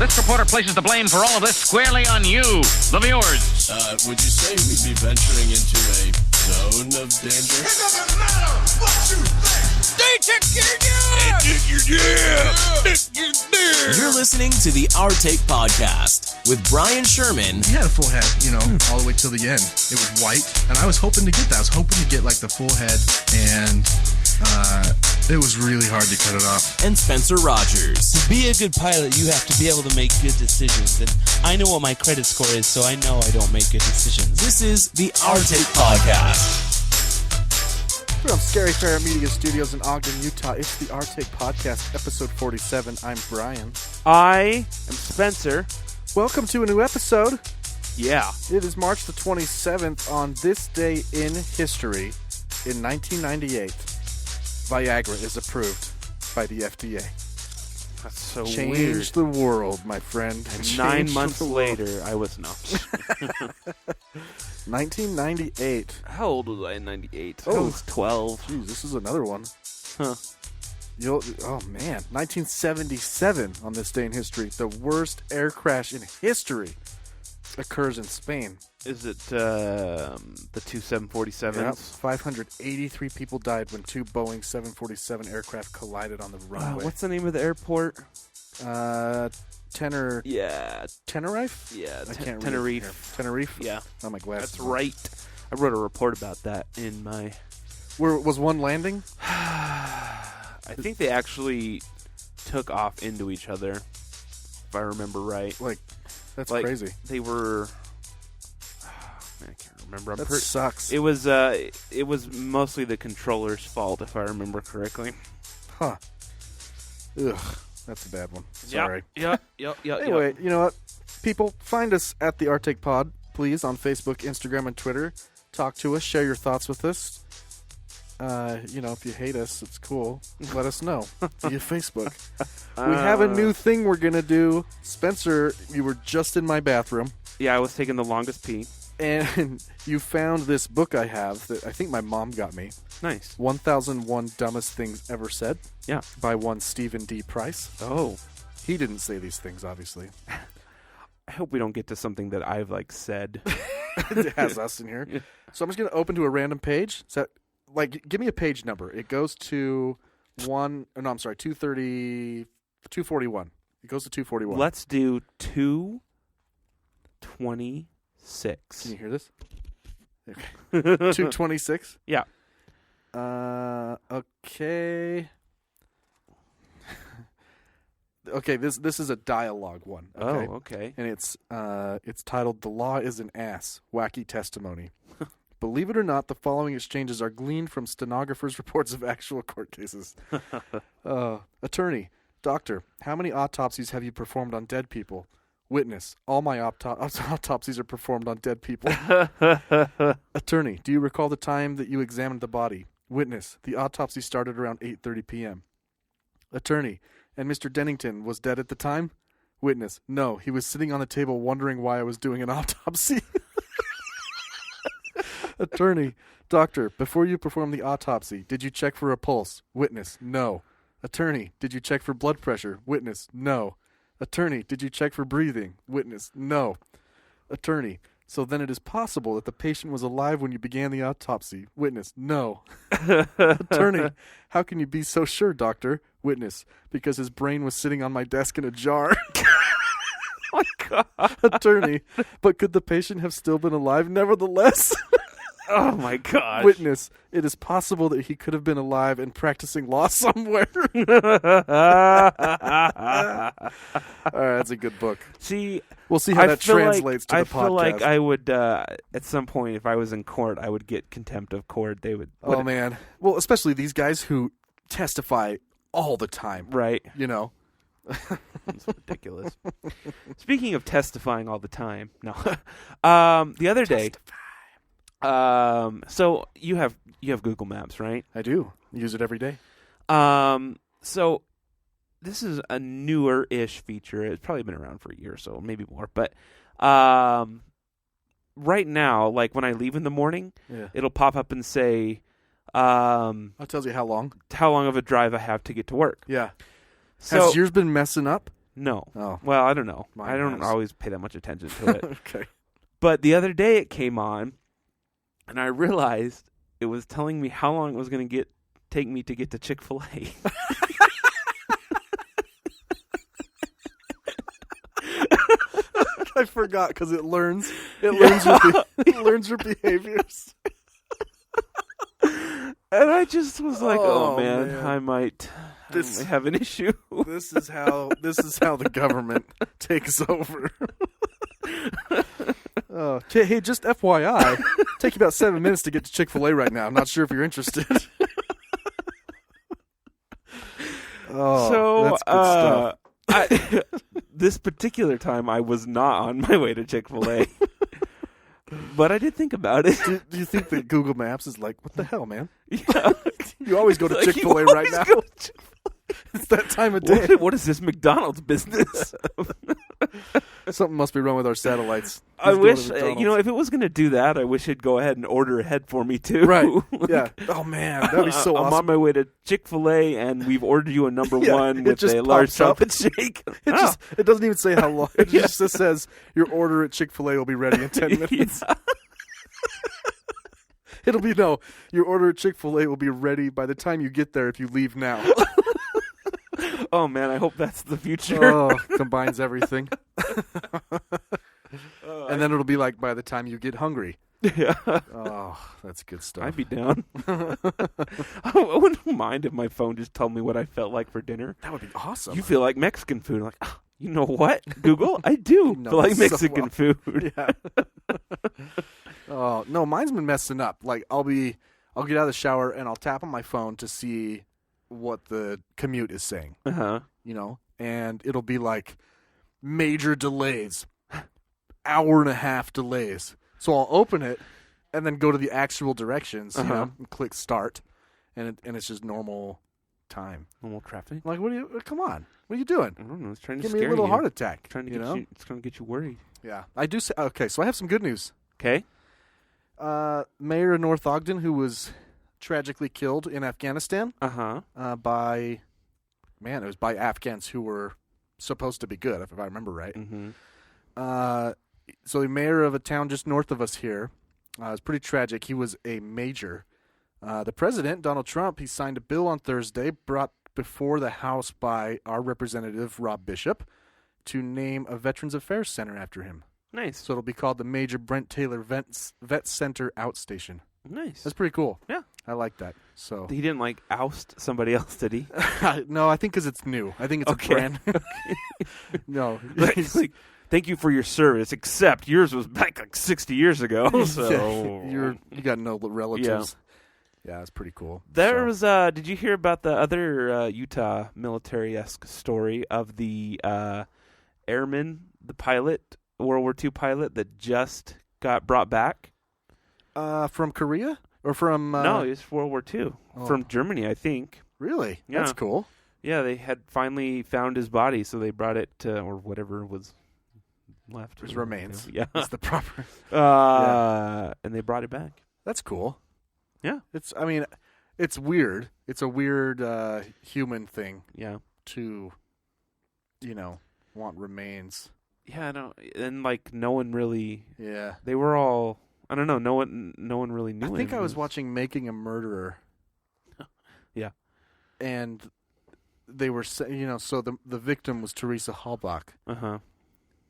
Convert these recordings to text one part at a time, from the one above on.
This reporter places the blame for all of this squarely on you, the viewers. Would you say we'd be venturing into a zone of danger? It doesn't matter what you think. You're listening to the Our Take Podcast with Brian Sherman. He had a full head, all the way till the end. It was white, and I was hoping to get that. I was hoping to get, the full head, and it was really hard to cut it off. And Spencer Rogers. To be a good pilot, you have to be able to make good decisions, and I know what my credit score is, so I know I don't make good decisions. This is the Our Take Podcast. From Scary Parrot Media Studios in Ogden, Utah, it's the Our Take Podcast, episode 47. I'm Brian. I am Spencer. Welcome to a new episode. Yeah. It is March the 27th. On this day in history, in 1998, Viagra is approved by the FDA. That's so Changed the world, my friend. And 9 months later, I was not. 1998. How old was I in 98? Oh. I was 12. Jeez, this is another one. Huh. Oh, man. 1977, on this day in history, the worst air crash in history occurs in Spain. Is it the two 747s? Yep. 583 people died when two Boeing 747 aircraft collided on the runway. What's the name of the airport? Tenerife? Yeah. Yeah, I can't read it here. Tenerife? Yeah. Oh, my glasses. That's right. I wrote a report about that in my... Where was one landing? I think they actually took off into each other, if I remember right. That's crazy. They were... I can't remember. That sucks. It was mostly the controller's fault, if I remember correctly. Huh. Ugh. That's a bad one. Sorry. Yep. Anyway, you know what? People, find us at the Our Take Pod, please, on Facebook, Instagram, and Twitter. Talk to us. Share your thoughts with us. If you hate us, it's cool. Let us know via Facebook. We have a new thing we're going to do. Spencer, you were just in my bathroom. Yeah, I was taking the longest pee. And you found this book I have that I think my mom got me. Nice. 1001 Dumbest Things Ever Said. Yeah. By one Stephen D. Price. Oh. He didn't say these things, obviously. I hope we don't get to something that I've, said. It has us in here. Yeah. So I'm just going to open to a random page. So, give me a page number. It goes to 241. It goes to 241. Let's do 226. Can you hear this? Okay. 226? Yeah. Okay. Okay, this is a dialogue one. Okay? Oh, okay. And it's titled "The Law is an Ass: Wacky Testimony." Believe it or not, the following exchanges are gleaned from stenographers' reports of actual court cases. Attorney, doctor, how many autopsies have you performed on dead people? Witness, all my autopsies are performed on dead people. Attorney, do you recall the time that you examined the body? Witness, the autopsy started around 8:30 p.m. Attorney, and Mr. Dennington was dead at the time? Witness, no, he was sitting on the table wondering why I was doing an autopsy. Attorney, doctor, before you performed the autopsy, did you check for a pulse? Witness, no. Attorney, did you check for blood pressure? Witness, no. Attorney, did you check for breathing? Witness, no. Attorney, so then it is possible that the patient was alive when you began the autopsy. Witness, no. Attorney, how can you be so sure, doctor? Witness, because his brain was sitting on my desk in a jar. Oh, my God. Attorney, but could the patient have still been alive nevertheless? Oh, my God. Witness, it is possible that he could have been alive and practicing law somewhere. All right, that's a good book. See, we'll see how that translates to the podcast. I feel like I would, at some point, if I was in court, I would get contempt of court. They would. Oh, man. Well, especially these guys who testify all the time. Right. It's ridiculous. Speaking of testifying all the time, no. The other day. So you have Google Maps, right? I do. Use it every day. So this is a newer-ish feature. It's probably been around for a year or so, maybe more. But right now, when I leave in the morning, it'll pop up and say, it tells you how long of a drive I have to get to work. Yeah. So, has yours been messing up? No. Oh. Well, I don't know. Mine I don't has. always pay that much attention to it. Okay. But the other day it came on, and I realized it was telling me how long it was going to take me to get to Chick-fil-A. I forgot because it learns your behaviors. And I just was like, oh, Oh, man, man. I might have an issue. This is how the government takes over. Hey, just FYI, take you about 7 minutes to get to Chick-fil-A right now. I'm not sure if you're interested. So, that's good stuff. this particular time, I was not on my way to Chick-fil-A. But I did think about it. Do you think that Google Maps is like, what the hell, man? Yeah. You always go to Like, you Chick-fil-A right always now. go to Chick-fil-A. It's that time of day. What is this McDonald's business? Something must be wrong with our satellites. I He's going wish, to McDonald's. if it was going to do that, I wish it'd go ahead and order ahead for me, too. Right. Like, Yeah. Oh, man. That'd be so I'm awesome. on my way to Chick-fil-A, and we've ordered you a number Yeah, one it with just a large pops up. chocolate shake. It doesn't even say how long. It just says your order at Chick-fil-A will be ready in 10 minutes. Yeah. It'll be your order at Chick-fil-A will be ready by the time you get there if you leave now. Oh, man, I hope that's the future. Oh, combines everything. And then it'll be like by the time you get hungry. Yeah. Oh, that's good stuff. I'd be down. I wouldn't mind if my phone just told me what I felt like for dinner. That would be awesome. You feel like Mexican food. I'm like, you know what, Google? I do know feel like it so Mexican well. food. Yeah. Oh, no, mine's been messing up. Like I'll get out of the shower and I'll tap on my phone to see what the commute is saying. Uh-huh. And it'll be like major delays, hour and a half delays. So I'll open it and then go to the actual directions, and click start, and it's just normal time. Normal traffic? I'm like, come on, what are you doing? I don't know. It's trying to Give scare me a little you. heart attack. Trying to get you. It's going to get you worried. Yeah, I do. Okay, so I have some good news. Okay. Mayor of North Ogden, who was tragically killed in Afghanistan Uh-huh. by Afghans who were supposed to be good, if I remember right. Mm-hmm. So the mayor of a town just north of us here, it's pretty tragic. He was a major. The president, Donald Trump, he signed a bill on Thursday brought before the House by our representative, Rob Bishop, to name a Veterans Affairs Center after him. Nice. So it'll be called the Major Brent Taylor Vet Center Outstation. Nice. That's pretty cool. Yeah. I like that. So He didn't, oust somebody else, did he? no, I think because it's new. I think it's Okay. a brand. No, Thank you for your service, except yours was back 60 years ago. So you got no relatives. Yeah, that's pretty cool. There was. Did you hear about the other Utah military-esque story of the airman, the pilot, World War II pilot that just got brought back? From Korea or from? No, it was World War II from Germany, I think. Really? Yeah. That's cool. Yeah, they had finally found his body, so they brought it to, or whatever was left. His remains. Yeah. That's the proper. And they brought it back. That's cool. Yeah. It's weird. It's a weird human thing Yeah. to, want remains. Yeah, I know. And no one really. Yeah. They were all. I don't know. No one really knew. I think him. I was watching Making a Murderer. Yeah. And they were, so the victim was Teresa Halbach. Uh-huh.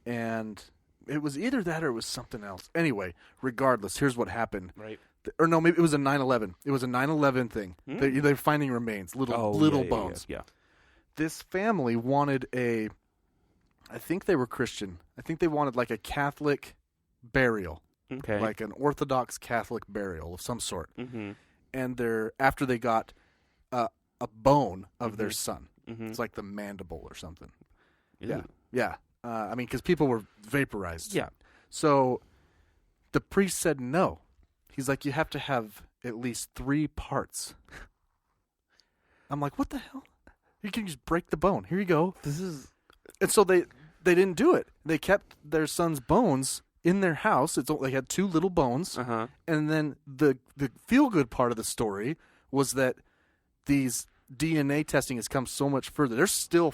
And it was either that or it was something else. Anyway, regardless, here's what happened. Right. Or no, maybe it was a 9/11. It was a 9/11 thing. They're finding remains, little bones. Yeah. This family wanted I think they were Christian. I think they wanted a Catholic burial, Okay. like an Orthodox Catholic burial of some sort. Mm-hmm. And after they got a bone of their son. Mm-hmm. It's like the mandible or something. Ew. Yeah. Because people were vaporized. Yeah. So the priest said no. He's like, you have to have at least 3 parts. I'm like, what the hell? You can just break the bone. Here you go. And so they didn't do it. They kept their son's bones in their house. They had 2 little bones. Uh-huh. And then the feel-good part of the story was that these DNA testing has come so much further. They're still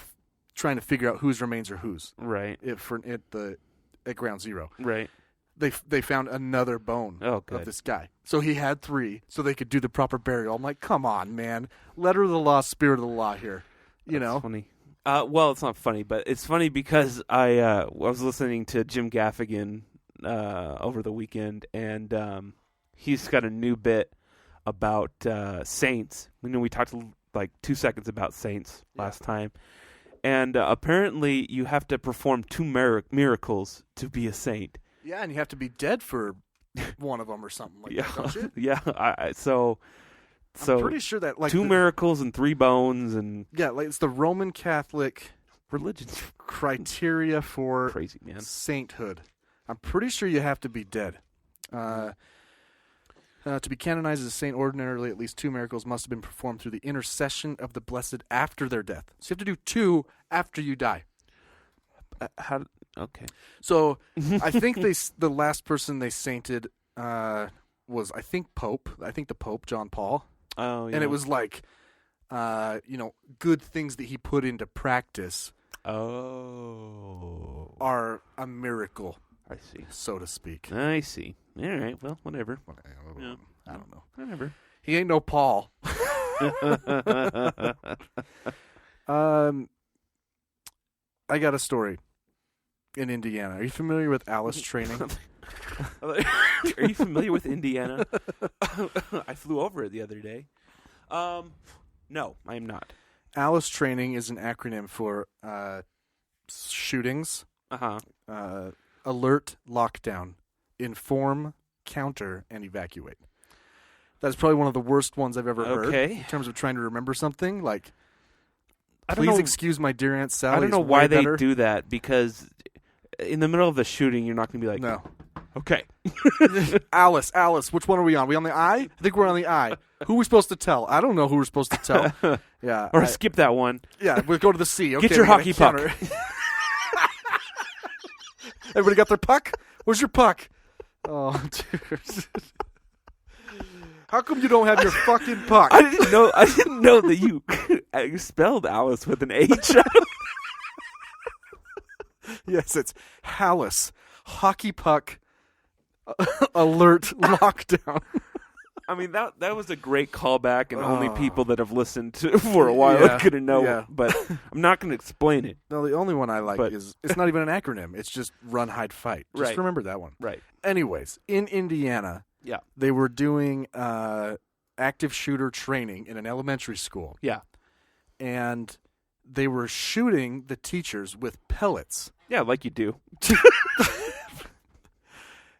trying to figure out whose remains are whose. Right. At ground zero. Right. They found another bone Oh, good. of this guy. So he had 3, so they could do the proper burial. I'm like, come on, man. Letter of the law, spirit of the law here. You know? Funny. Well, it's not funny, but it's funny because I was listening to Jim Gaffigan over the weekend, and he's got a new bit about saints. We talked like 2 seconds about saints last time, and apparently you have to perform 2 miracles to be a saint. Yeah, and you have to be dead for one of them or something like that, don't you? Yeah. So I'm pretty sure that like 2 miracles and 3 bones and it's the Roman Catholic religion criteria for crazy, man. sainthood. I'm pretty sure you have to be dead. To be canonized as a saint, ordinarily at least 2 miracles must have been performed through the intercession of the blessed after their death. So you have to do 2 after you die. Okay. So I think the last person they sainted was Pope. I think the Pope, John Paul. Oh, yeah. And it was like, good things that he put into practice. Oh. Are a miracle. I see. So to speak. I see. All right. Well, whatever. Yeah. I don't know. Whatever. He ain't no Paul. I got a story in Indiana. Are you familiar with Alice training? Are you familiar with Indiana? I flew over it the other day. No, I am not. Alice training is an acronym for shootings, alert, lockdown, inform, counter, and evacuate. That's probably one of the worst ones I've ever heard in terms of trying to remember something. Like, please excuse my dear Aunt Sally. I don't know why they do that, because in the middle of the shooting, you're not going to be like, no. Okay. Alice, which one are we on? We on the I? I think we're on the I. Who are we supposed to tell? I don't know who we're supposed to tell. Yeah. Or skip that one. Yeah, we'll go to the C. Okay, get your hockey puck. Everybody got their puck? Where's your puck? Oh, dude. How come you don't have your fucking puck? I didn't know that you spelled Alice with an H. Yes, it's Hallis. Hockey puck. Alert lockdown. I mean, that was a great callback, and only people that have listened to for a while are going to know it. But I'm not going to explain it. No, the only one I like is, it's not even an acronym. It's just run, hide, fight. Just remember that one. Right. Anyways, in Indiana, they were doing active shooter training in an elementary school. Yeah. And they were shooting the teachers with pellets. Yeah, like you do.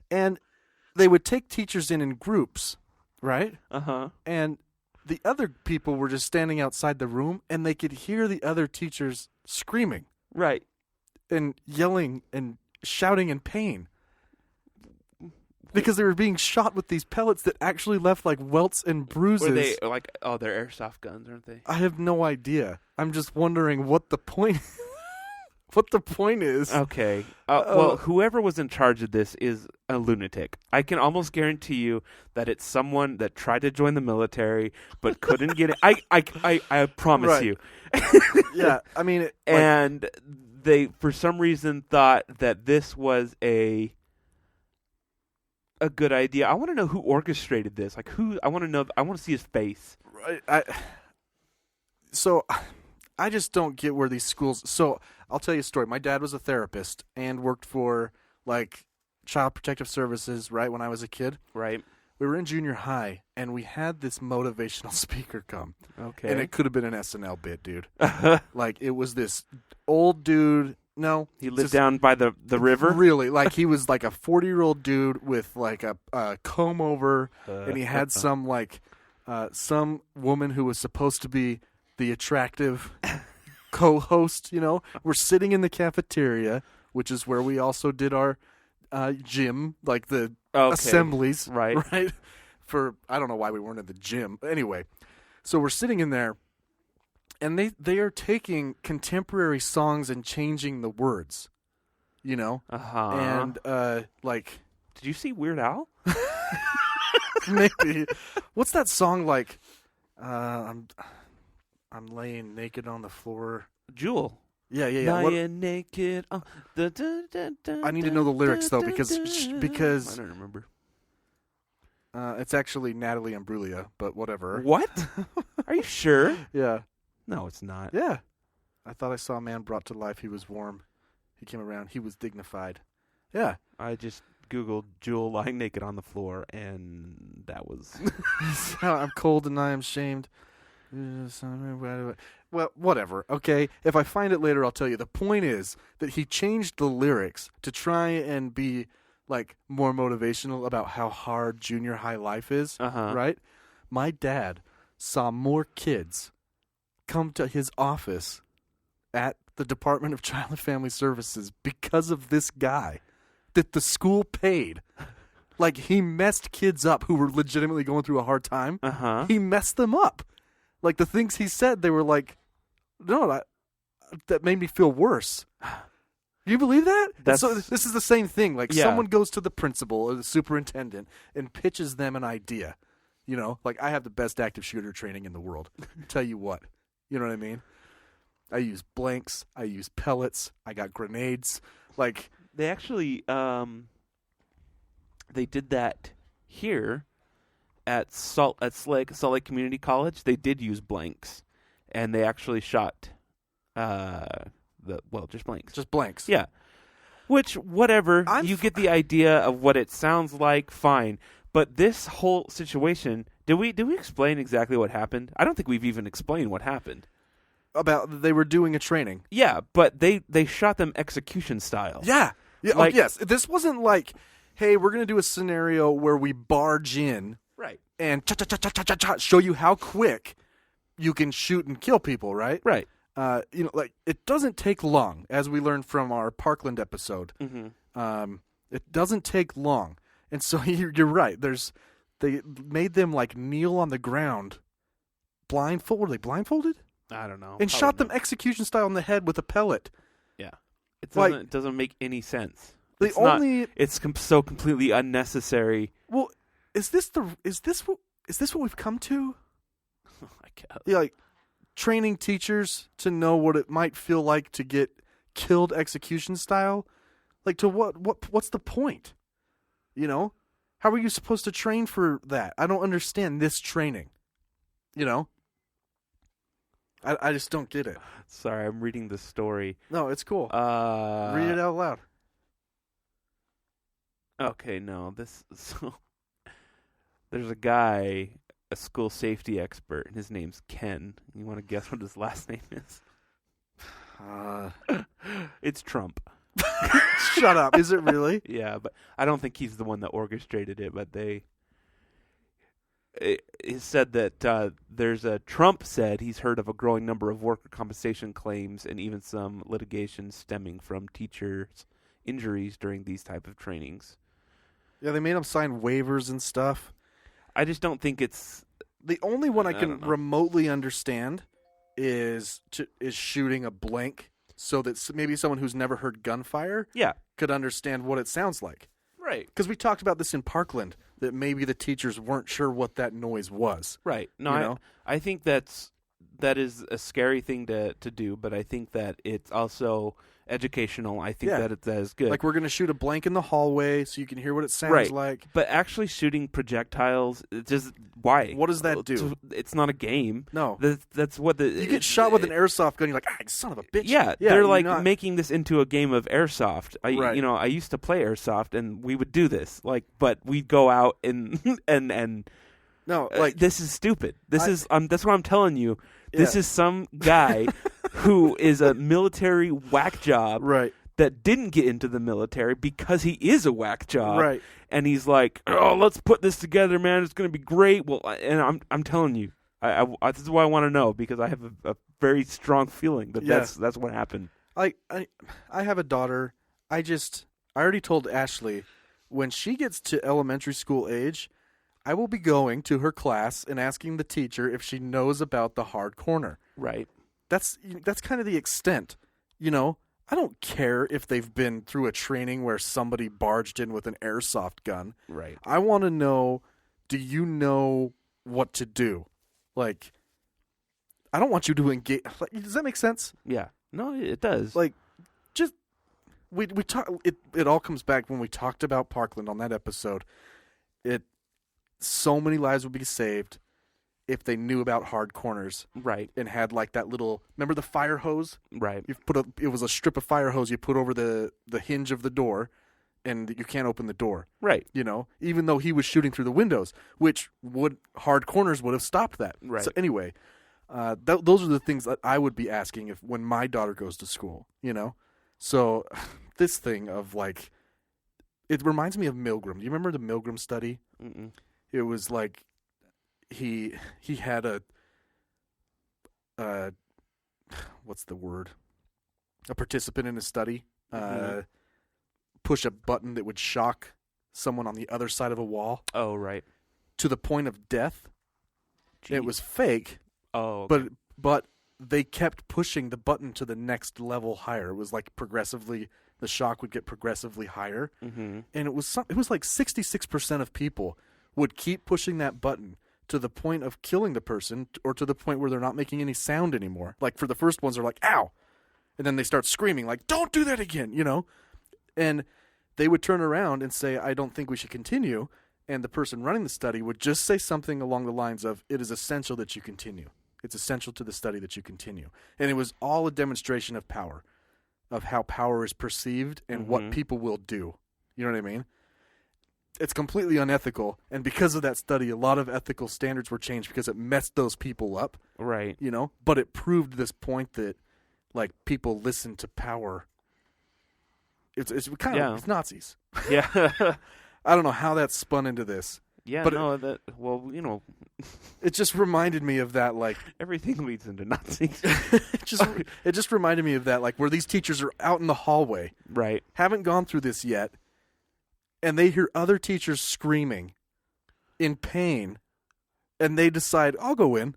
And they would take teachers in groups, right? Uh-huh. And the other people were just standing outside the room, and they could hear the other teachers screaming. Right. And yelling and shouting in pain. Because they were being shot with these pellets that actually left like welts and bruises. Were they like, they're airsoft guns, aren't they? I have no idea. I'm just wondering what the point what the point is. Okay. Well, whoever was in charge of this is a lunatic. I can almost guarantee you that it's someone that tried to join the military but couldn't get it. I promise you. Yeah, I mean, and they, for some reason, thought that this was a good idea. I want to know who orchestrated this. Like, who? I want to know. I want to see his face. Right. So I just don't get where these schools. So I'll tell you a story. My dad was a therapist and worked for like Child Protective Services. Right when I was a kid. Right. We were in junior high and we had this motivational speaker come. Okay. And it could have been an SNL bit, dude. Like it was this old dude. No, he lived down by the river. Really, like he was like a 40-year-old dude with like a comb over, and he had some like some woman who was supposed to be the attractive co-host. You know, we're sitting in the cafeteria, which is where we also did our gym, like the assemblies, right? For I don't know why we weren't at the gym. Anyway, so we're sitting in there. And they are taking contemporary songs and changing the words, you know? Uh-huh. And, like... Did you see Weird Al? Maybe. What's that song like? I'm laying naked on the floor. Jewel. Yeah. What- Lying naked. I need to know the lyrics, though, because I don't remember. it's actually Natalie Imbruglia, but whatever. What? Are you sure? Yeah. No, it's not. Yeah. I thought I saw a man brought to life. He was warm. He came around. He was dignified. Yeah. I just Googled Jewel lying naked on the floor, and that was... I'm cold and I am shamed. Well, whatever, okay? If I find it later, I'll tell you. The point is that he changed the lyrics to try and be, like, more motivational about how hard junior high life is, right? My dad saw more kids come to his office at the Department of Child and Family Services because of this guy that the school paid. Like, he messed kids up who were legitimately going through a hard time. He messed them up. Like, the things he said, they were like, no, that made me feel worse. You believe that? So this is the same thing. Like, someone goes to the principal or the superintendent and pitches them an idea. You know, like, I have the best active shooter training in the world. Tell you what. You know what I mean? I use blanks. I use pellets. I got grenades. Like, they actually, they did that here at Salt Lake Community College. They did use blanks, and they actually shot just blanks. Just blanks. Yeah. Which, whatever, you get the idea of what it sounds like, fine. But this whole situation, did we explain exactly what happened? I don't think we've even explained what happened. About they were doing a training. Yeah, but they shot them execution style. Yeah. Like, yes. This wasn't like, hey, we're going to do a scenario where we barge in Right. and show you how quick you can shoot and kill people, right? Right. Like, it doesn't take long, as we learned from our Parkland episode. It doesn't take long. And so you're right. They made them, like, kneel on the ground blindfolded. Were they blindfolded? I don't know. And shot them execution style in the head with a pellet. Yeah. It doesn't make any sense. It's so completely unnecessary. Well, is this what we've come to? I guess. Yeah, like, training teachers to know what it might feel like to get killed execution style? Like, to what's the point? You know? How are you supposed to train for that? I don't understand this training. You know? I just don't get it. Sorry, I'm reading the story. No, it's cool. Read it out loud. Okay, no. There's a guy, a school safety expert, and his name's Ken. You want to guess what his last name is? It's Trump. Shut up. Is it really? Yeah, but I don't think he's the one that orchestrated it, but it said that Trump said he's heard of a growing number of worker compensation claims and even some litigation stemming from teachers' injuries during these type of trainings. Yeah, they made him sign waivers and stuff. I just don't think it's... The only one I can remotely understand is shooting a blank so that maybe someone who's never heard gunfire could understand what it sounds like. Right. Because we talked about this in Parkland, that maybe the teachers weren't sure what that noise was. Right. No, I think that is a scary thing to do, but I think that it's also educational. I think that is good. Like, we're going to shoot a blank in the hallway so you can hear what it sounds like. But actually shooting projectiles, why? What does that do? It's not a game. No. That's what you get shot with an airsoft gun, you're like, son of a bitch. Yeah, they're like making this into a game of airsoft. I used to play airsoft, and we would do this. But we'd go out and no, this is stupid. That's what I'm telling you. Yeah. This is some guy who is a military whack job that didn't get into the military because he is a whack job. Right. And he's like, oh, let's put this together, man. It's going to be great. Well, and I'm telling you, I this is why I want to know, because I have a very strong feeling that that's what happened. I have a daughter. I already told Ashley, when she gets to elementary school age, I will be going to her class and asking the teacher if she knows about the hard corner. Right. That's kind of the extent. You know, I don't care if they've been through a training where somebody barged in with an airsoft gun. Right. I want to know, do you know what to do? Like, I don't want you to engage. Does that make sense? Yeah. No, it does. Like, just we talk. It all comes back when we talked about Parkland on that episode. So many lives would be saved if they knew about hard corners, right? And had like that little. Remember the fire hose? Right. It was a strip of fire hose you put over the hinge of the door, and you can't open the door. Right. You know, even though he was shooting through the windows, which hard corners would have stopped that. Right. So anyway, those are the things that I would be asking when my daughter goes to school. You know, so this thing of like, it reminds me of Milgram. Do you remember the Milgram study? Mm-mm. It was like he had a what's the word? A participant in a study push a button that would shock someone on the other side of a wall. Oh, right. To the point of death. It was fake. Oh, okay. But they kept pushing the button to the next level higher. It was like progressively, the shock would get progressively higher. Mm-hmm. And it was like 66% of people would keep pushing that button to the point of killing the person, or to the point where they're not making any sound anymore. Like for the first ones, they're like, ow. And then they start screaming like, don't do that again, you know? And they would turn around and say, I don't think we should continue. And the person running the study would just say something along the lines of, it is essential that you continue. It's essential to the study that you continue. And it was all a demonstration of power, of how power is perceived and what people will do. You know what I mean? It's completely unethical, and because of that study, a lot of ethical standards were changed because it messed those people up. Right. You know, but it proved this point that, like, people listen to power. It's kind of it's Nazis. Yeah. I don't know how that spun into this. Yeah, but it just reminded me of that, like, everything leads into Nazis. it just reminded me of that, like, where these teachers are out in the hallway, right? Haven't gone through this yet. And they hear other teachers screaming in pain, and they decide, I'll go in.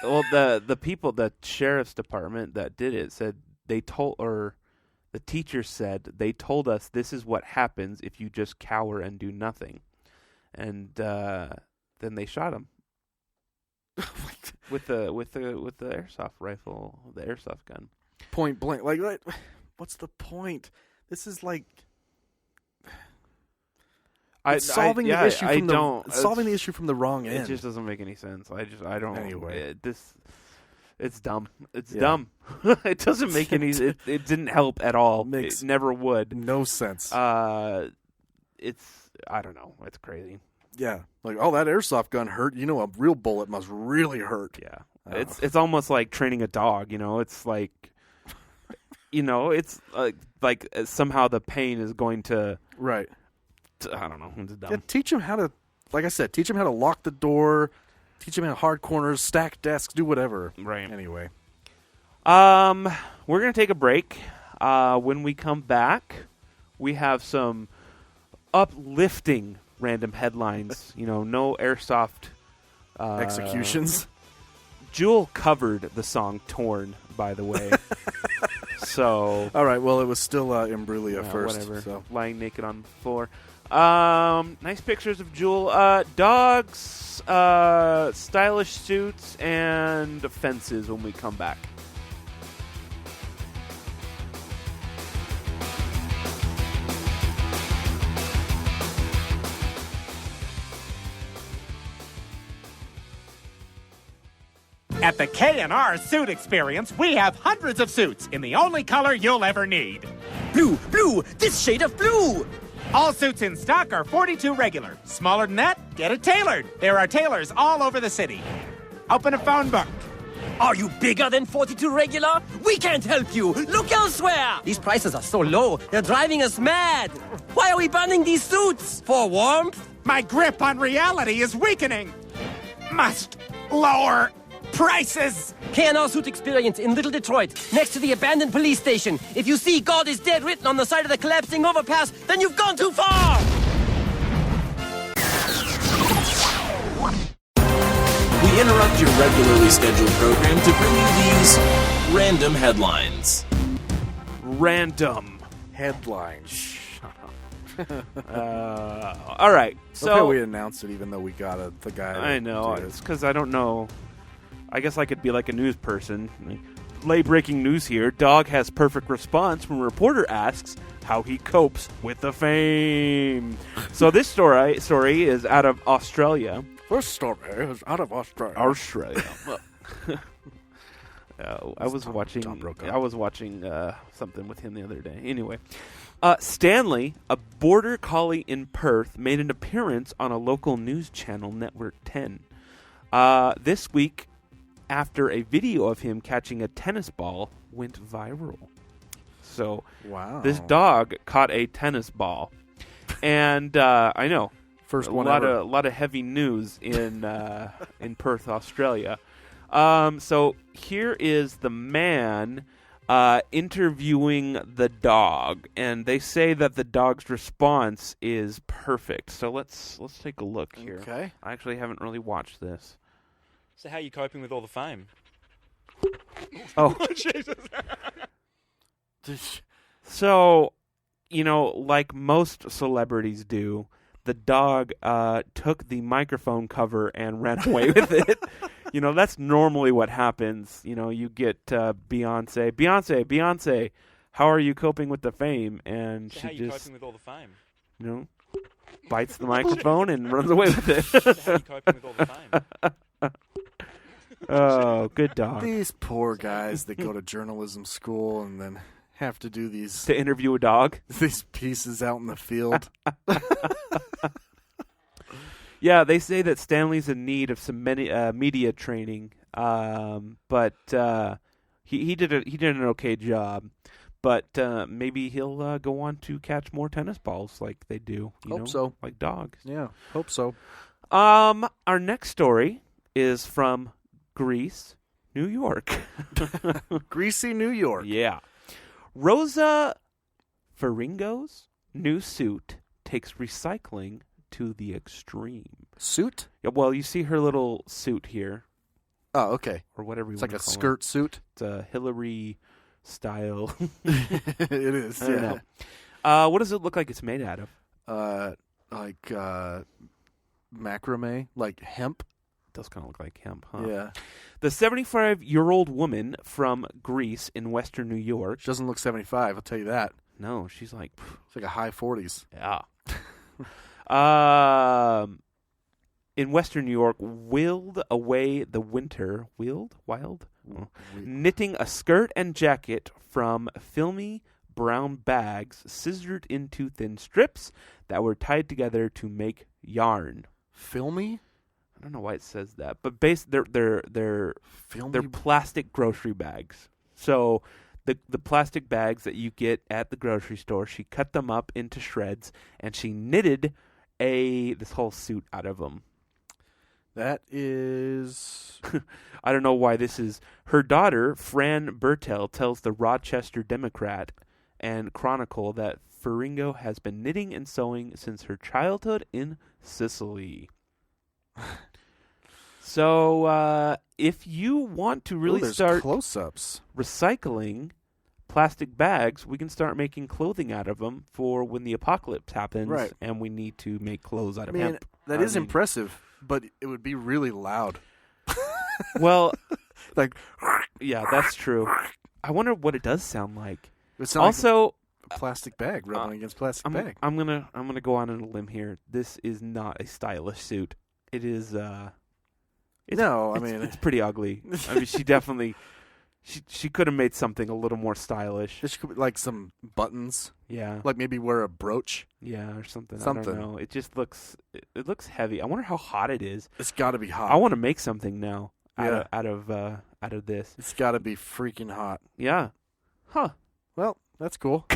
Well, the people, the sheriff's department that did it said the teacher said they told us this is what happens if you just cower and do nothing, and then they shot him with the airsoft rifle, the airsoft gun, point blank. Like, what's the point? This is like. Solving the issue from the wrong end. It just doesn't make any sense. I don't. Anyway, it's dumb. It's dumb. It doesn't make any. It didn't help at all. It never would. No sense. It's I don't know. It's crazy. Yeah, like that airsoft gun hurt. You know, a real bullet must really hurt. Yeah, it's almost like training a dog. You know, it's like, it's like somehow the pain is going to right. I don't know. It's dumb. Yeah, teach them how to, like I said, teach them how to lock the door, teach them how to hard corners, stack desks, do whatever. Right. Anyway. We're going to take a break. When we come back, we have some uplifting random headlines. No airsoft executions. Jewel covered the song Torn, by the way. So. All right. Well, it was still Imbruglia first. Whatever. So. Lying naked on the floor. Nice pictures of Jewel. Dogs, stylish suits, and fences when we come back. At the K&R Suit Experience, we have hundreds of suits in the only color you'll ever need. Blue, this shade of blue. All suits in stock are 42 regular. Smaller than that, get it tailored. There are tailors all over the city. Open a phone book. Are you bigger than 42 regular? We can't help you. Look elsewhere. These prices are so low, they're driving us mad. Why are we banning these suits? For warmth? My grip on reality is weakening. Must lower prices. K&R Suit Experience in Little Detroit, next to the abandoned police station. If you see God is dead written on the side of the collapsing overpass, then you've gone too far. We interrupt your regularly scheduled program to bring you these random headlines. Random headlines. All right. So okay, we announced it even though we got the guy. I know. It's because I don't know. I guess I could be like a news person. breaking news here. Dog has perfect response when reporter asks how he copes with the fame. So this story is out of Australia. First story is out of Australia. I was watching something with him the other day. Anyway, Stanley, a border collie in Perth, made an appearance on a local news channel, Network 10, this week after a video of him catching a tennis ball went viral. So this dog caught a tennis ball, and I know first one a lot of heavy news in Perth, Australia. So here is the man interviewing the dog, and they say that the dog's response is perfect. So let's take a look here. Okay. I actually haven't really watched this. So how are you coping with all the fame? Oh, Jesus. So, like most celebrities do, the dog took the microphone cover and ran away with it. That's normally what happens. You get Beyonce, how are you coping with the fame? And so she how are you just, coping with all the fame? bites the microphone and runs away with it. So how are you coping with all the fame? Oh, good dog. These poor guys that go to journalism school and then have to do these To interview a dog? these pieces out in the field. Yeah, they say that Stanley's in need of some media training, but he did an okay job. But maybe he'll go on to catch more tennis balls like they do. Hope so. Like dogs. Yeah, hope so. Our next story is from Greece, New York. Greasy New York. Yeah. Rosa Ferringo's new suit takes recycling to the extreme. Suit? Yeah, well, you see her little suit here. Oh, okay. Or whatever you It's want like to a call skirt it. suit. It's a Hillary style. It is, I don't know. What does it look like it's made out of? Like macrame, like hemp. Does kind of look like hemp, huh? Yeah. The 75-year-old woman from Greece in western New York. She doesn't look 75, I'll tell you that. No, she's like... It's like a high 40s. Yeah. In western New York, willed away the winter. Wild? Oh. Knitting a skirt and jacket from filmy brown bags scissored into thin strips that were tied together to make yarn. Filmy? I don't know why it says that, but they're plastic grocery bags. So the plastic bags that you get at the grocery store, she cut them up into shreds and she knitted this whole suit out of them. That is... I don't know why this is. Her daughter, Fran Bertel, tells the Rochester Democrat and Chronicle that Ferringo has been knitting and sewing since her childhood in Sicily. So, if you want to really start close-ups recycling plastic bags, we can start making clothing out of them for when the apocalypse happens, right, and we need to make clothes out of hemp. That is impressive, but it would be really loud. Well, like, yeah, that's true. I wonder what it does sound like. It sounds also, like a plastic bag rubbing against plastic bag. I'm gonna go on a limb here. This is not a stylish suit. It is. It's pretty ugly. I mean, she definitely. She could have made something a little more stylish. She could, like some buttons. Yeah. Like maybe wear a brooch. Yeah, or something. I don't know. It just looks. It looks heavy. I wonder how hot it is. It's got to be hot. I want to make something now. Yeah. Out of this. It's got to be freaking hot. Yeah. Huh. Well, that's cool.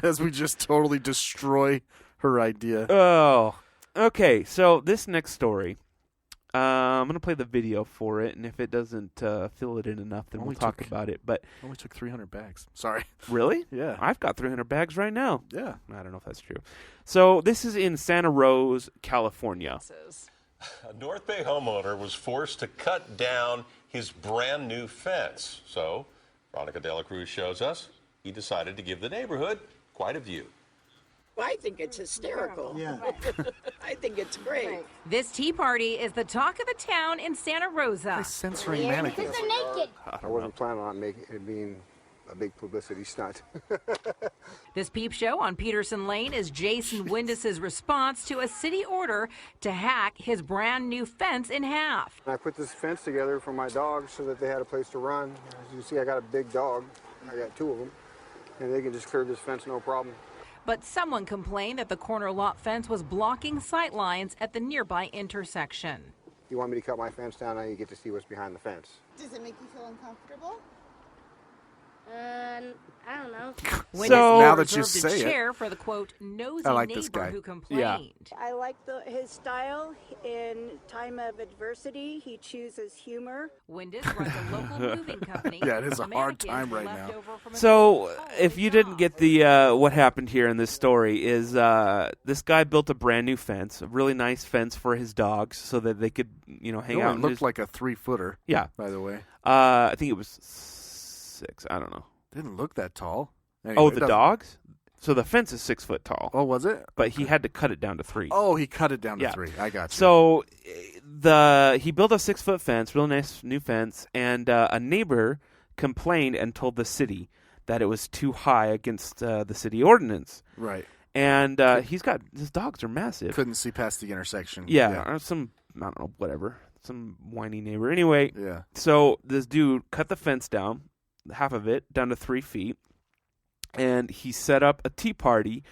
As we just totally destroy her idea. Oh. Okay. So this next story. I'm going to play the video for it, and if it doesn't fill it in enough, then we'll talk about it. But only took 300 bags. Sorry. Really? Yeah. I've got 300 bags right now. Yeah. I don't know if that's true. So this is in Santa Rosa, California. A North Bay homeowner was forced to cut down his brand new fence. So, Veronica De La Cruz shows us he decided to give the neighborhood quite a view. I think it's hysterical. Yeah. I think it's great. This tea party is the talk of the town in Santa Rosa. Censoring mannequins. I wasn't planning on it being a big publicity stunt. This peep show on Peterson Lane is Jason Windus's response to a city order to hack his brand new fence in half. I put this fence together for my dogs so that they had a place to run. As you see, I got a big dog. I got 2 of them, and they can just clear this fence no problem. But someone complained that the corner lot fence was blocking sight lines at the nearby intersection. You want me to cut my fence down, now you get to see what's behind the fence. Does it make you feel uncomfortable? I don't know. So now that you reserved say a chair it, for the quote nosy I like neighbor this guy. who complained. I like his style. In time of adversity, he chooses humor. Windus runs a local moving company. Yeah, it is a hard time right now. So, if you didn't get the what happened here in this story is this guy built a brand new fence, a really nice fence for his dogs, so that they could, hang out. It looked like a 3-footer. Yeah, by the way. I think it was 6. I don't know. Didn't look that tall. Anyway, the dogs? So the fence is 6 foot tall. Oh, was it? But he had to cut it down to 3. Oh, he cut it down to 3. I got you. So he built a 6-foot fence, real nice new fence, and a neighbor complained and told the city that it was too high against the city ordinance. Right. And his dogs are massive. Couldn't see past the intersection. Yeah. Or I don't know, whatever. Some whiny neighbor. Anyway, yeah. So this dude cut the fence down, half of it, down to 3 feet. And he set up a tea party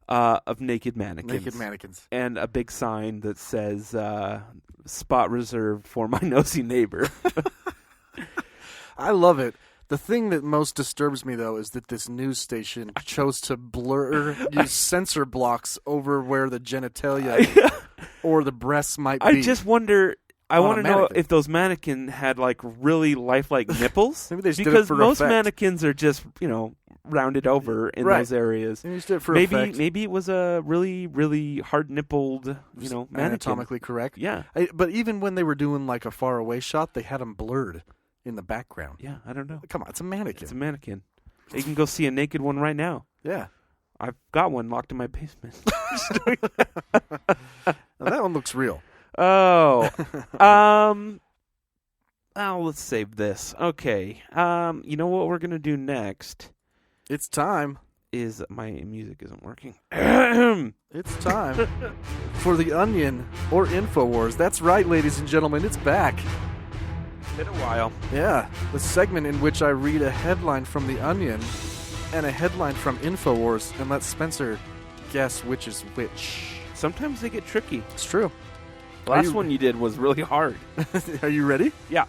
of naked mannequins. And a big sign that says, spot reserved for my nosy neighbor. I love it. The thing that most disturbs me, though, is that this news station chose to use censor blocks over where the genitalia or the breasts might be. I just wonder... I want to know if those mannequins had really lifelike nipples. Maybe they just because did it for most effect. Mannequins are just rounded over in those areas. Maybe, just did it for maybe effect. Maybe it was a really really hard nippled mannequin. Anatomically correct. Yeah, but even when they were doing a far away shot, they had them blurred in the background. Yeah, I don't know. Come on, it's a mannequin. It's a mannequin. You can go see a naked one right now. Yeah, I've got one locked in my basement. Now, that one looks real. Oh, let's save this. Okay. You know what we're gonna do next? It's time. My music isn't working. It's time for The Onion or InfoWars. That's right, ladies and gentlemen, it's back. It's been a while. Yeah, the segment in which I read a headline from The Onion and a headline from InfoWars and let Spencer guess which is which. Sometimes they get tricky. It's true. The last one you did was really hard. Are you ready? Yeah.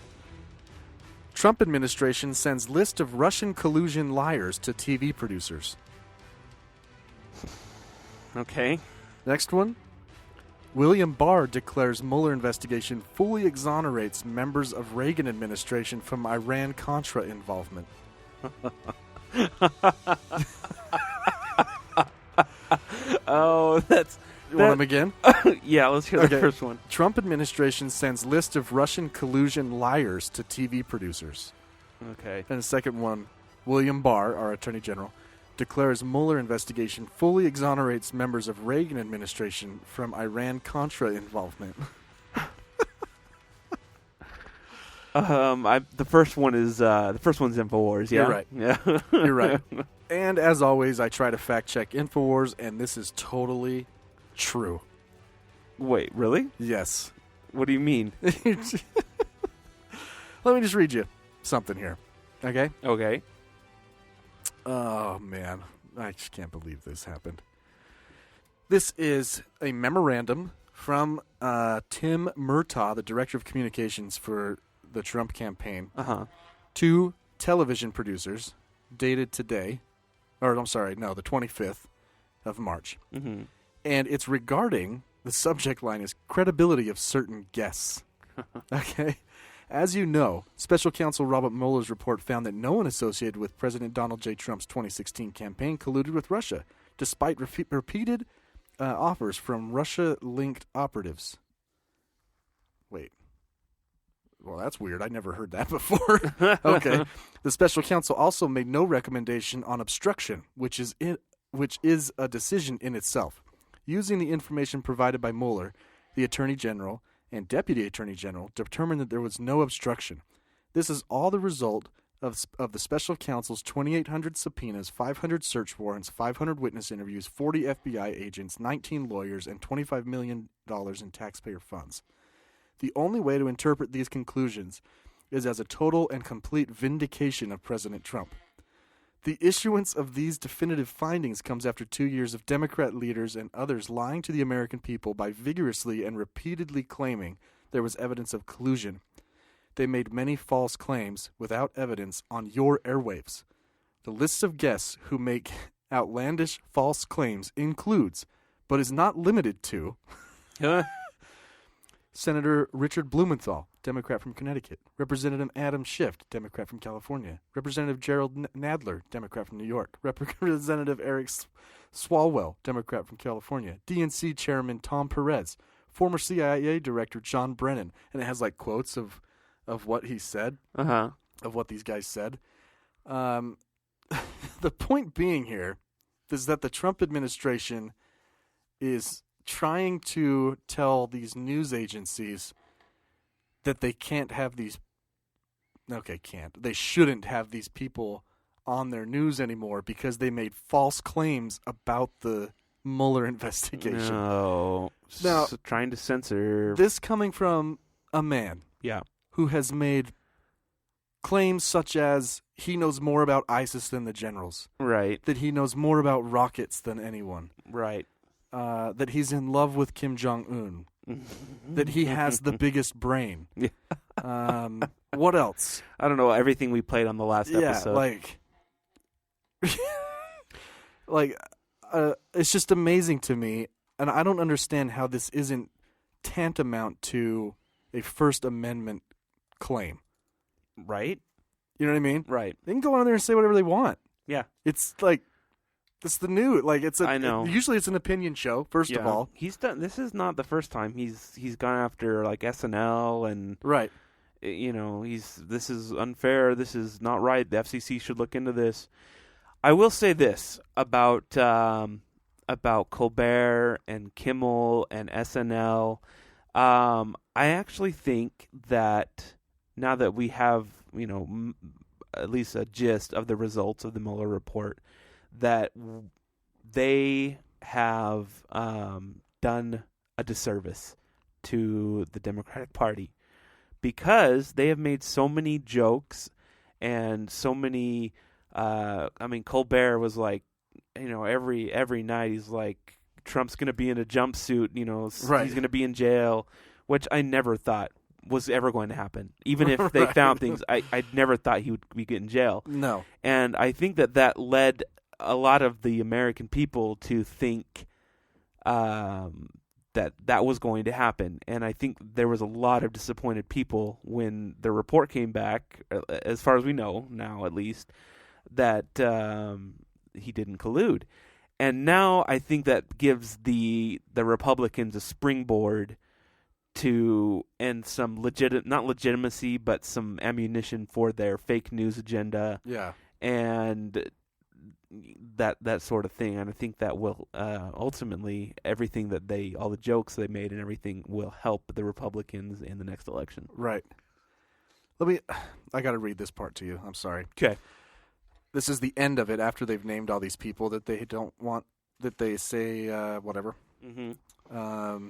Trump administration sends list of Russian collusion liars to TV producers. Okay. Next one. William Barr declares Mueller investigation fully exonerates members of Reagan administration from Iran-Contra involvement. Oh, that's... You want them again? Yeah, let's hear the first one. Trump administration sends list of Russian collusion liars to TV producers. Okay. And the second one, William Barr, our Attorney General, declares Mueller investigation fully exonerates members of Reagan administration from Iran-Contra involvement. The first one is InfoWars. Yeah, You're right. Yeah, you're right. And as always, I try to fact check InfoWars, and this is totally true. Wait, really? Yes. What do you mean? Let me just read you something here. Okay? Okay. Oh, man. I just can't believe this happened. This is a memorandum from Tim Murtaugh, the Director of Communications for the Trump campaign, to television producers, dated today. Or, I'm sorry, no, the 25th of March. Mm-hmm. And it's regarding, the subject line is credibility of certain guests. Okay? As you know, Special Counsel Robert Mueller's report found that no one associated with President Donald J. Trump's 2016 campaign colluded with Russia, despite repeated offers from Russia-linked operatives. Wait. Well, that's weird. I never heard that before. Okay. The special counsel also made no recommendation on obstruction, which is which is a decision in itself. Using the information provided by Mueller, the Attorney General and Deputy Attorney General determined that there was no obstruction. This is all the result of the special counsel's 2,800 subpoenas, 500 search warrants, 500 witness interviews, 40 FBI agents, 19 lawyers, and $25 million in taxpayer funds. The only way to interpret these conclusions is as a total and complete vindication of President Trump. The issuance of these definitive findings comes after 2 years of Democrat leaders and others lying to the American people by vigorously and repeatedly claiming there was evidence of collusion. They made many false claims without evidence on your airwaves. The list of guests who make outlandish false claims includes, but is not limited to, Senator Richard Blumenthal, Democrat from Connecticut. Representative Adam Schiff, Democrat from California. Representative Gerald Nadler, Democrat from New York. Representative Eric Swalwell, Democrat from California. DNC Chairman Tom Perez. Former CIA Director John Brennan. And it has like quotes of what he said, of what these guys said. The point being here is that the Trump administration is trying to tell these news agencies that they can't have these. Okay, can't. They shouldn't have these people on their news anymore because they made false claims about the Mueller investigation. No. Now, trying to censor. This coming from a man. Yeah. Who has made claims such as he knows more about ISIS than the generals. Right. That he knows more about rockets than anyone. Right. That he's in love with Kim Jong-un. That he has the biggest brain. Yeah. What else? I don't know. Everything we played on the last episode. It's just amazing to me, and I don't understand how this isn't tantamount to a First Amendment claim. Right? You know what I mean? Right. They can go on there and say whatever they want. Yeah. It's like, it's the new, like, it's a, I know. Usually it's an opinion show, first of all. He's done, this is not the first time he's gone after, like, SNL and. Right. You know, this is unfair, this is not right, the FCC should look into this. I will say this about Colbert and Kimmel and SNL. I actually think that now that we have, you know, at least a gist of the results of the Mueller report, that they have done a disservice to the Democratic Party because they have made so many jokes and so many. I mean, Colbert was like, you know, every night he's like, Trump's going to be in a jumpsuit, you know, right. He's going to be in jail, which I never thought was ever going to happen. Even if they found things, I never thought he would be in jail. No. And I think that led a lot of the American people to think that was going to happen. And I think there was a lot of disappointed people when the report came back, as far as we know now at least, that he didn't collude. And now I think that gives the Republicans a springboard to end some not legitimacy, but some ammunition for their fake news agenda. Yeah. And that sort of thing. And I think that will ultimately everything that all the jokes they made and everything will help the Republicans in the next election. Right. I got to read this part to you. I'm sorry. Okay. This is the end of it after they've named all these people that they don't want, that they say whatever. Mm-hmm.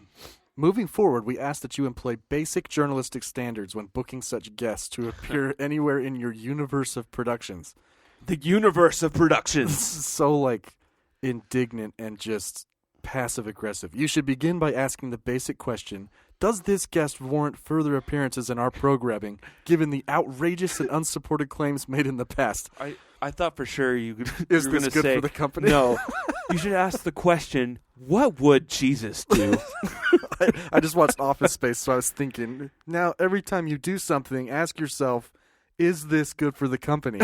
Moving forward, we ask that you employ basic journalistic standards when booking such guests to appear anywhere in your universe of productions. The universe of productions. This is so, like, indignant and just passive-aggressive. You should begin by asking the basic question, does this guest warrant further appearances in our programming, given the outrageous and unsupported claims made in the past? I thought for sure you Is were this going to good say, for the company? No, you should ask the question, what would Jesus do? I just watched Office Space, so I was thinking, now every time you do something, ask yourself, is this good for the company?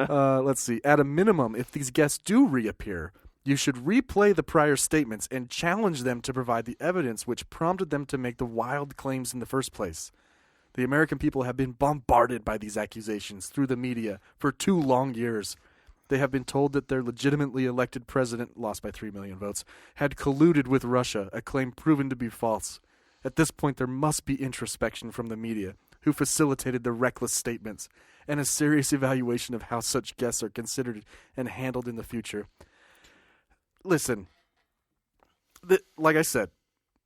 Let's see. At a minimum, if these guests do reappear, you should replay the prior statements and challenge them to provide the evidence which prompted them to make the wild claims in the first place. The American people have been bombarded by these accusations through the media for 2 long years. They have been told that their legitimately elected president, lost by 3 million votes, had colluded with Russia, a claim proven to be false. At this point, there must be introspection from the media, who facilitated the reckless statements, and a serious evaluation of how such guests are considered and handled in the future. Listen, like I said,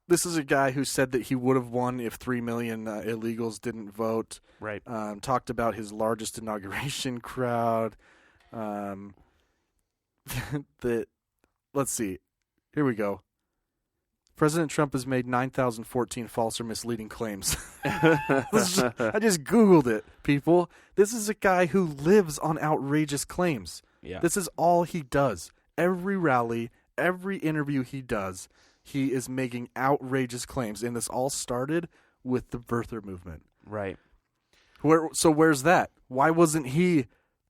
this is a guy who said that he would have won if 3 million illegals didn't vote. Right. Talked about his largest inauguration crowd. Let's see. Here we go. President Trump has made 9,014 false or misleading claims. I just Googled it, people. This is a guy who lives on outrageous claims. Yeah. This is all he does. Every rally, every interview he does, he is making outrageous claims. And this all started with the birther movement. Right. So where's that? Why wasn't he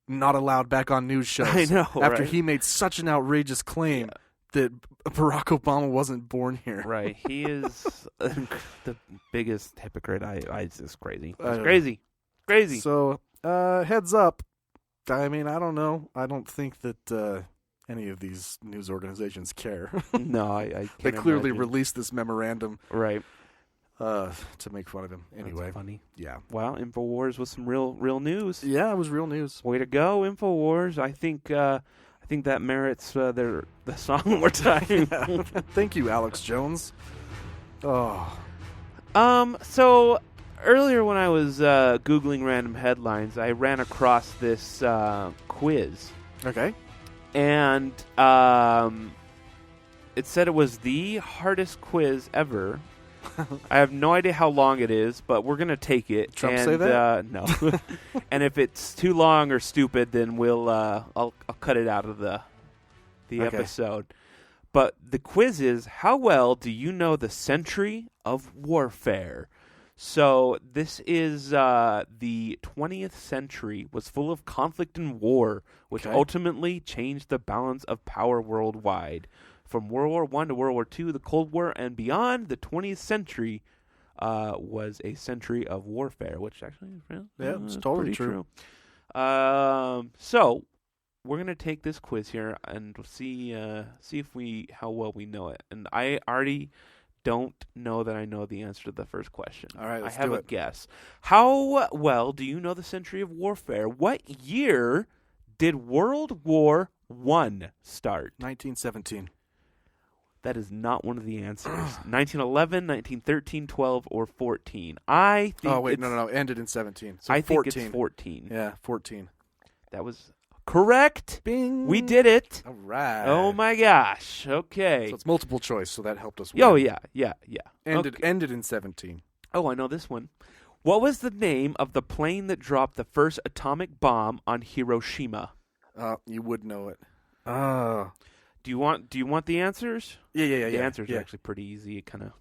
not allowed back on news shows? I know, after right? he made such an outrageous claim that Barack Obama wasn't born here. Right. He is the biggest hypocrite. It's just crazy. It's crazy. Crazy. So, heads up. I mean, I don't know. I don't think that any of these news organizations care. No, I can't They clearly imagine. released this memorandum. Right. To make fun of him. Anyway. That's funny. Yeah. Wow, InfoWars was some real news. Yeah, it was real news. Way to go, InfoWars. I think that merits the song one more time. Thank you, Alex Jones. Oh. So earlier when I was Googling random headlines, I ran across this quiz. Okay. And it said it was the hardest quiz ever. I have no idea how long it is, but we're going to take it. Trump and, say that? No. And if it's too long or stupid, then I'll cut it out of the Okay. episode. But the quiz is, how well do you know the century of warfare? So this is the 20th century was full of conflict and war, which ultimately changed the balance of power worldwide. From World War I to World War II, the Cold War, and beyond, the 20th century was a century of warfare, which actually it's totally pretty true. So we're gonna take this quiz here and we'll see how well we know it. And I already don't know that I know the answer to the first question. All right, let's I have do a it. guess. How well do you know the century of warfare? What year did World War I start? 1917. That is not one of the answers. 1911, 1913, 12, or 14. I think. Oh wait, no. Ended in 17. So I 14. think it's 14. Yeah, 14. That was correct. Bing. We did it. All right. Oh my gosh. Okay. So it's multiple choice, so that helped us win. Oh yeah. Ended in 17. Oh, I know this one. What was the name of the plane that dropped the first atomic bomb on Hiroshima? You would know it. Do you want the answers? Yeah. The answers are actually pretty easy. Kind of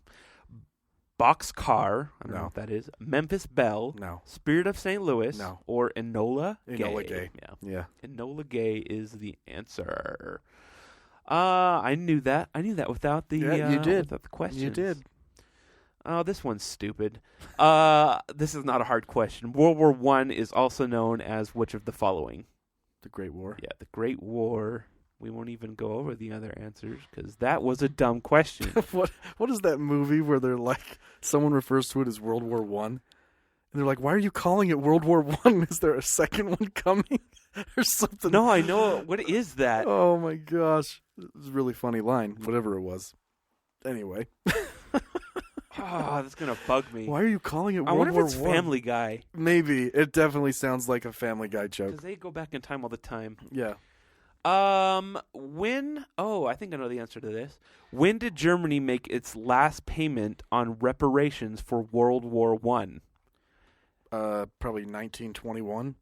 Boxcar. I don't know what that is. Memphis Belle. No. Spirit of St. Louis. No. Or Enola Gay. Enola Gay. Yeah. Enola Gay is the answer. I knew that. I knew that without the you did. without the questions. You did. Oh, this one's stupid. This is not a hard question. World War I is also known as which of the following? The Great War. Yeah, the Great War. We won't even go over the other answers because that was a dumb question. What is that movie where they're like someone refers to it as World War One, and they're like, "Why are you calling it World War One? Is there a second one coming or something?" No, I know. What is that? Oh my gosh, it was a really funny line, whatever it was. Anyway. Oh, that's gonna bug me. Why are you calling it World War I wonder War if it's I? Family Guy. Maybe. It definitely sounds like a Family Guy joke. Because they go back in time all the time. Yeah. When? Oh, I think I know the answer to this. When did Germany make its last payment on reparations for World War I? Probably 1921.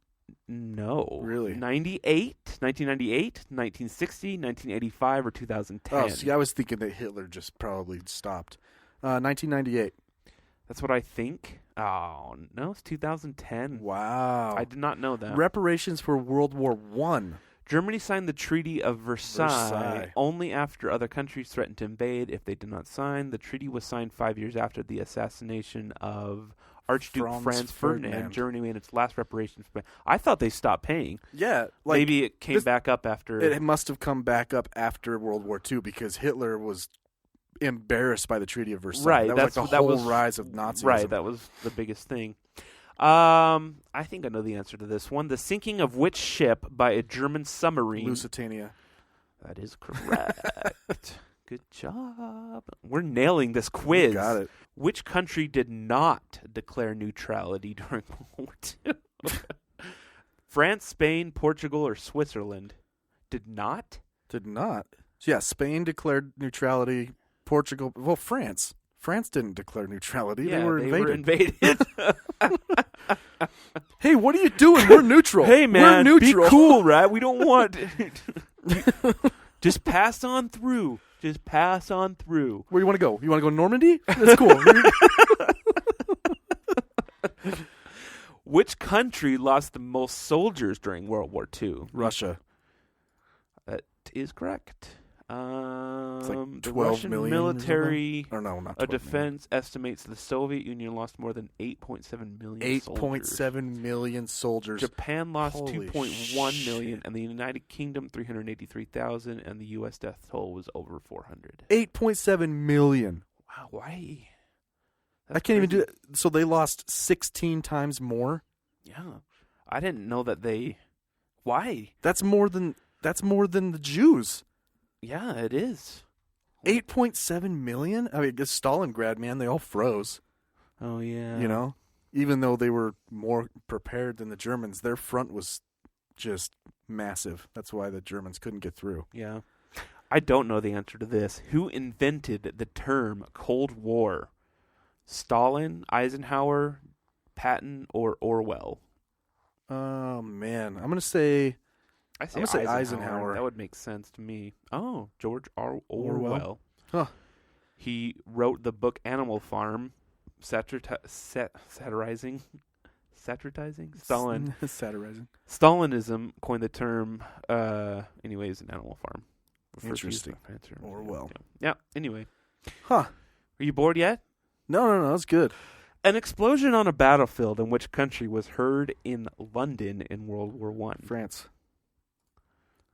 No. Really? 1998, 1960, 1985, or 2010. Oh, see, I was thinking that Hitler just probably stopped. 1998. That's what I think. Oh, no, it's 2010. Wow. I did not know that. Reparations for World War One. Germany signed the Treaty of Versailles only after other countries threatened to invade. If they did not sign, the treaty was signed 5 years after the assassination of Archduke Franz Ferdinand. Germany made its last reparations. I thought they stopped paying. Yeah. Maybe it came back up after. It must have come back up after World War II because Hitler was embarrassed by the Treaty of Versailles. Right. That was like the whole rise of Nazism. Right. That was the biggest thing. I think I know the answer to this one. The sinking of which ship by a German submarine? Lusitania. That is correct. Good job. We're nailing this quiz. You got it. Which country did not declare neutrality during World War II? France, Spain, Portugal, or Switzerland? Did not? Did not. Yeah, Spain declared neutrality. Portugal. Well, France. France didn't declare neutrality. Yeah, they were invaded. Hey, what are you doing? We're neutral. Hey, man, we're neutral. Be cool, right? We don't want... Just pass on through. Just pass on through. Where you want to go? You want to go Normandy? That's cool. Which country lost the most soldiers during World War II? Russia. That is correct. It's like 12 the Russian million military or no, not 12 defense estimates the Soviet Union lost more than 8.7 million soldiers. 8.7 million soldiers. Japan lost Holy 2.1 million, and the United Kingdom 383,000, and the U.S. death toll was over 400. 8.7 million. Wow, why? I can't even do that. So they lost 16 times more? Yeah. I didn't know that they... Why? That's more than the Jews. Yeah, it is. 8.7 million? I mean, I guess Stalingrad, man, they all froze. Oh, yeah. You know? Even though they were more prepared than the Germans, their front was just massive. That's why the Germans couldn't get through. Yeah. I don't know the answer to this. Who invented the term Cold War? Stalin, Eisenhower, Patton, or Orwell? Oh, man. I'm going to say... I'm going to say Eisenhower. That would make sense to me. Oh, George Orwell. Huh. He wrote the book Animal Farm, satirizing Stalin. Satirizing. Stalinism coined the term, anyways, an Animal Farm. Interesting. Orwell. Yeah, anyway. Huh. Are you bored yet? No, that's good. An explosion on a battlefield in which country was heard in London in World War I? France.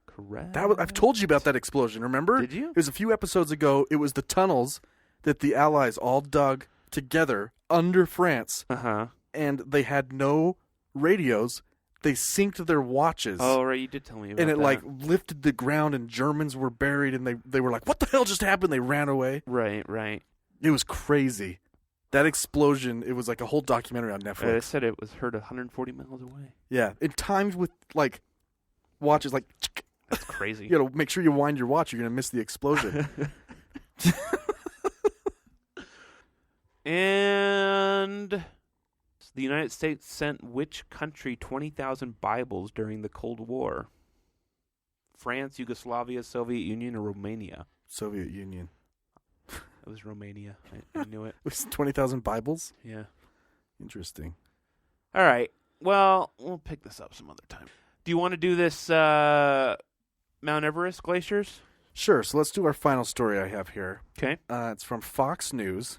Correct. I've told you about that explosion, remember? Did you? It was a few episodes ago. It was the tunnels that the Allies all dug together under France. Uh-huh. And they had no radios. They synced their watches. Oh, right. You did tell me about that. And it, lifted the ground, and Germans were buried, and they were like, what the hell just happened? They ran away. Right. It was crazy. That explosion, it was like a whole documentary on Netflix. They said it was heard 140 miles away. Yeah. In times with, watches, That's crazy. You gotta make sure you wind your watch. You're gonna miss the explosion. And the United States sent which country 20,000 Bibles during the Cold War? France, Yugoslavia, Soviet Union, or Romania? Soviet Union. It was Romania. I knew it. It was 20,000 Bibles? Yeah. Interesting. All right. Well, we'll pick this up some other time. Do you want to do this Mount Everest glaciers? Sure. So let's do our final story I have here. Okay. It's from Fox News.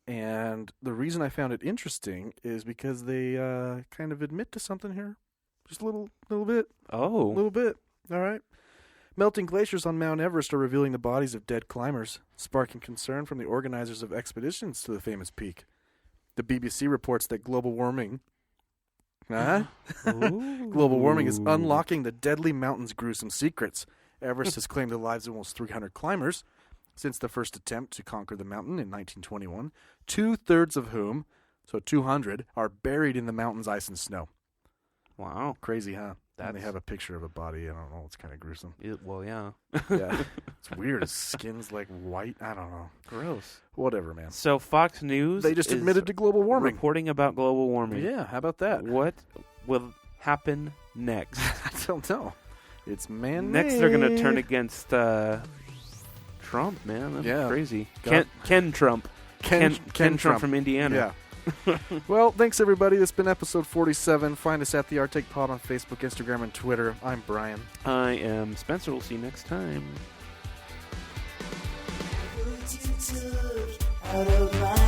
And the reason I found it interesting is because they kind of admit to something here. Just a little bit. Oh. A little bit. All right. Melting glaciers on Mount Everest are revealing the bodies of dead climbers, sparking concern from the organizers of expeditions to the famous peak. The BBC reports that global warming is unlocking the deadly mountain's gruesome secrets. Everest has claimed the lives of almost 300 climbers since the first attempt to conquer the mountain in 1921, 2/3 of whom, so 200, are buried in the mountain's ice and snow. Wow. Crazy, huh? And they have a picture of a body. I don't know. It's kind of gruesome. Well, yeah. Yeah. It's weird. His skin's white. I don't know. Gross. Whatever, man. So Fox News They just admitted to global warming. Reporting about global warming. Yeah, how about that? What will happen next? I don't know. It's man-made. Next they're going to turn against Trump, man. That's crazy. Ken Trump. Ken Trump from Indiana. Yeah. Well, thanks, everybody. This has been episode 47. Find us at the Arctic Pod on Facebook, Instagram, and Twitter. I'm Brian. I am Spencer. We'll see you next time. Out of my